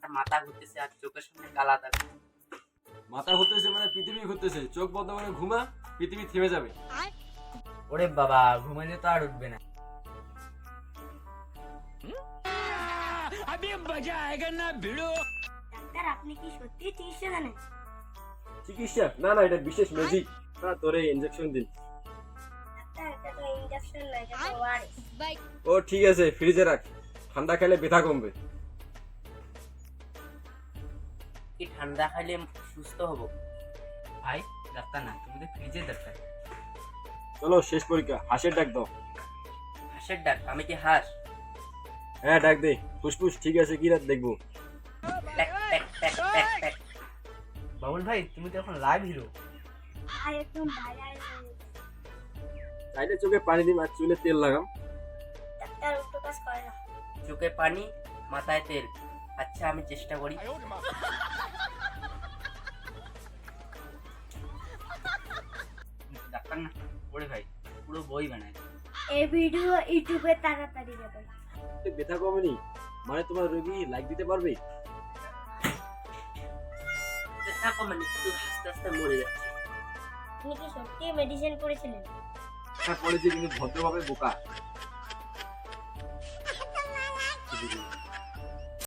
আর মাথা ঘুরতেছে আর চোখের সামনে কালা দাগ। মাথা ঘুরতেছে মানে পৃথিবী ঘুরতেছে, চোখ বন্ধ করে ঘুমা, পৃথিবী থেমে যাবে। ওরে বাবা, ঘুমাইলে তো আর উঠবে না। ডাক্তার আপনি কি সত্যি চিকিৎসা জানেন? চিকিৎসা? না না, এটা বিশেষ ম্যাজিক। না, তোরে ইনজেকশন দিন। ডাক্তার এটা তো ইনজেকশন না, এটা তো ওআরএস। ও ঠিক আছে, ফ্রিজে রাখ, ঠান্ডা খেলে ব্যথা কমবে। কি ঠান্ডা খাইলে সুস্থ হব? ভাই ডাক্তার না, তুমি তো ফ্রিজে ডাক্তার। চলো শেষ পরীক্ষা, হাঁসের ডাক দাও। হাঁসের ডাক? আমি কি হাঁস? হ্যাঁ ডাক দে, ফুসফুস ঠিক আছে কি রাত দেখবো। ট্যাক ট্যাক ট্যাক ট্যাক ট্যাক। বাবুল ভাই তুমি তো এখন লাইভ হিরো। আর একদম ভাইরাল। চাইলে চোখে পানি দিন আর চুলে তেল লাগাম। ডাক্তার উল্টো কাজ করে না। চোখে পানি, মাথায় তেল। আচ্ছা আমি চেষ্টা করি। ডাক্তার না, ওরে ভাই পুরো বই বানায়। এই ভিডিও ইউটিউবে তাড়াতাড়ি যাবে। ব্যথা কমেনি মানে তোমার রোগী লাইক দিতে পারবে? ব্যথা কমেনি, শুধু আস্তে আস্তে মরে যাচ্ছে। আপনি কি সত্যি মেডিসিন করেছিলেন? পড়েছি কিন্তু ভদ্রভাবে বোকা।